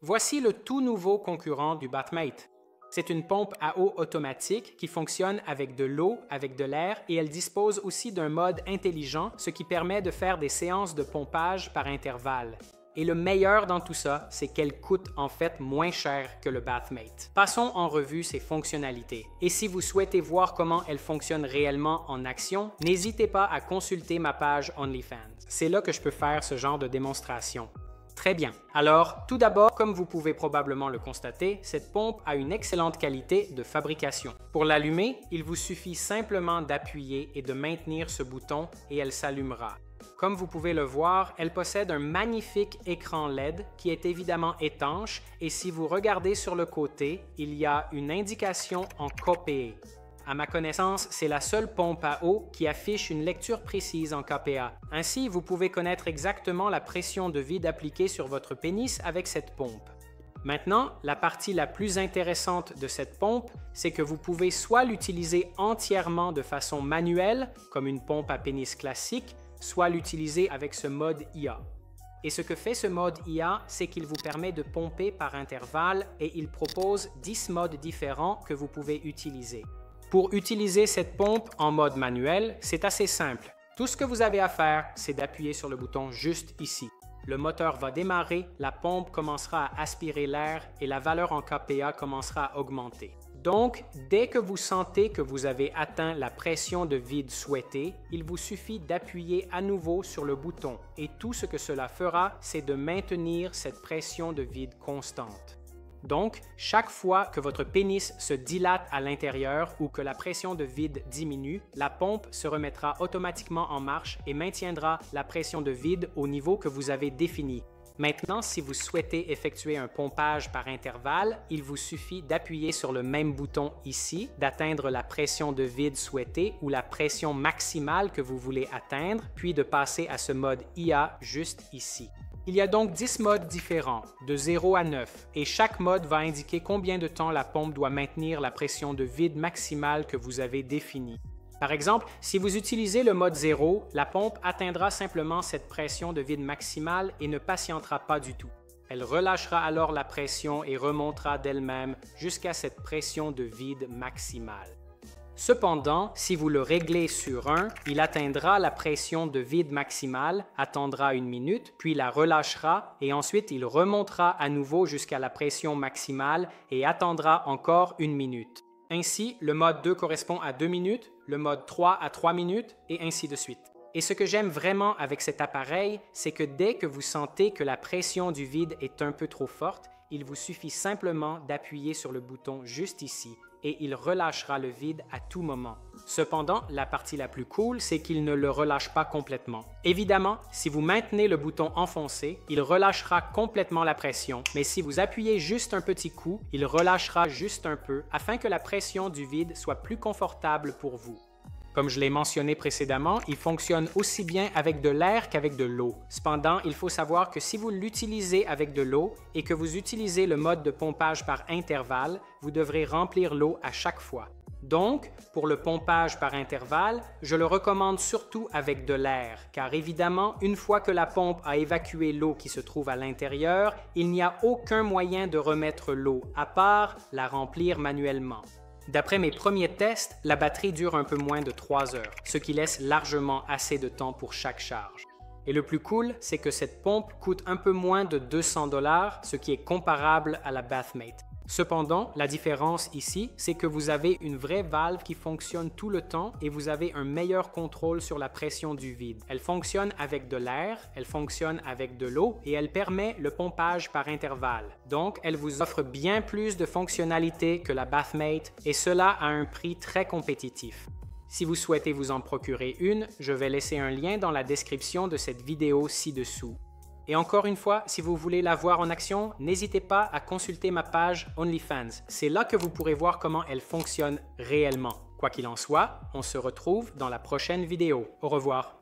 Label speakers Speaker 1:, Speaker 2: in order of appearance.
Speaker 1: Voici le tout nouveau concurrent du Bathmate. C'est une pompe à eau automatique qui fonctionne avec de l'eau, avec de l'air et elle dispose aussi d'un mode intelligent, ce qui permet de faire des séances de pompage par intervalle. Et le meilleur dans tout ça, c'est qu'elle coûte en fait moins cher que le Bathmate. Passons en revue ses fonctionnalités. Et si vous souhaitez voir comment elle fonctionne réellement en action, n'hésitez pas à consulter ma page OnlyFans. C'est là que je peux faire ce genre de démonstration. Très bien. Alors, tout d'abord, comme vous pouvez probablement le constater, cette pompe a une excellente qualité de fabrication. Pour l'allumer, il vous suffit simplement d'appuyer et de maintenir ce bouton et elle s'allumera. Comme vous pouvez le voir, elle possède un magnifique écran LED qui est évidemment étanche et si vous regardez sur le côté, il y a une indication en KPA. À ma connaissance, c'est la seule pompe à eau qui affiche une lecture précise en KPA. Ainsi, vous pouvez connaître exactement la pression de vide appliquée sur votre pénis avec cette pompe. Maintenant, la partie la plus intéressante de cette pompe, c'est que vous pouvez soit l'utiliser entièrement de façon manuelle, comme une pompe à pénis classique, soit l'utiliser avec ce mode IA. Et ce que fait ce mode IA, c'est qu'il vous permet de pomper par intervalle et il propose 10 modes différents que vous pouvez utiliser. Pour utiliser cette pompe en mode manuel, c'est assez simple. Tout ce que vous avez à faire, c'est d'appuyer sur le bouton juste ici. Le moteur va démarrer, la pompe commencera à aspirer l'air et la valeur en KPA commencera à augmenter. Donc, dès que vous sentez que vous avez atteint la pression de vide souhaitée, il vous suffit d'appuyer à nouveau sur le bouton et tout ce que cela fera, c'est de maintenir cette pression de vide constante. Donc, chaque fois que votre pénis se dilate à l'intérieur ou que la pression de vide diminue, la pompe se remettra automatiquement en marche et maintiendra la pression de vide au niveau que vous avez défini. Maintenant, si vous souhaitez effectuer un pompage par intervalle, il vous suffit d'appuyer sur le même bouton ici, d'atteindre la pression de vide souhaitée ou la pression maximale que vous voulez atteindre, puis de passer à ce mode IA juste ici. Il y a donc 10 modes différents, de 0 à 9, et chaque mode va indiquer combien de temps la pompe doit maintenir la pression de vide maximale que vous avez définie. Par exemple, si vous utilisez le mode 0, la pompe atteindra simplement cette pression de vide maximale et ne patientera pas du tout. Elle relâchera alors la pression et remontera d'elle-même jusqu'à cette pression de vide maximale. Cependant, si vous le réglez sur 1, il atteindra la pression de vide maximale, attendra 1 minute, puis la relâchera et ensuite il remontera à nouveau jusqu'à la pression maximale et attendra encore 1 minute. Ainsi, le mode 2 correspond à 2 minutes, le mode 3 à 3 minutes et ainsi de suite. Et ce que j'aime vraiment avec cet appareil, c'est que dès que vous sentez que la pression du vide est un peu trop forte, il vous suffit simplement d'appuyer sur le bouton juste ici et il relâchera le vide à tout moment. Cependant, la partie la plus cool, c'est qu'il ne le relâche pas complètement. Évidemment, si vous maintenez le bouton enfoncé, il relâchera complètement la pression, mais si vous appuyez juste un petit coup, il relâchera juste un peu afin que la pression du vide soit plus confortable pour vous. Comme je l'ai mentionné précédemment, il fonctionne aussi bien avec de l'air qu'avec de l'eau. Cependant, il faut savoir que si vous l'utilisez avec de l'eau et que vous utilisez le mode de pompage par intervalle, vous devrez remplir l'eau à chaque fois. Donc, pour le pompage par intervalle, je le recommande surtout avec de l'air, car évidemment, une fois que la pompe a évacué l'eau qui se trouve à l'intérieur, il n'y a aucun moyen de remettre l'eau, à part la remplir manuellement. D'après mes premiers tests, la batterie dure un peu moins de 3 heures, ce qui laisse largement assez de temps pour chaque charge. Et le plus cool, c'est que cette pompe coûte un peu moins de 200 $, ce qui est comparable à la Bathmate. Cependant, la différence ici, c'est que vous avez une vraie valve qui fonctionne tout le temps et vous avez un meilleur contrôle sur la pression du vide. Elle fonctionne avec de l'air, elle fonctionne avec de l'eau et elle permet le pompage par intervalle. Donc, elle vous offre bien plus de fonctionnalités que la Bathmate et cela à un prix très compétitif. Si vous souhaitez vous en procurer une, je vais laisser un lien dans la description de cette vidéo ci-dessous. Et encore une fois, si vous voulez la voir en action, n'hésitez pas à consulter ma page OnlyFans. C'est là que vous pourrez voir comment elle fonctionne réellement. Quoi qu'il en soit, on se retrouve dans la prochaine vidéo. Au revoir.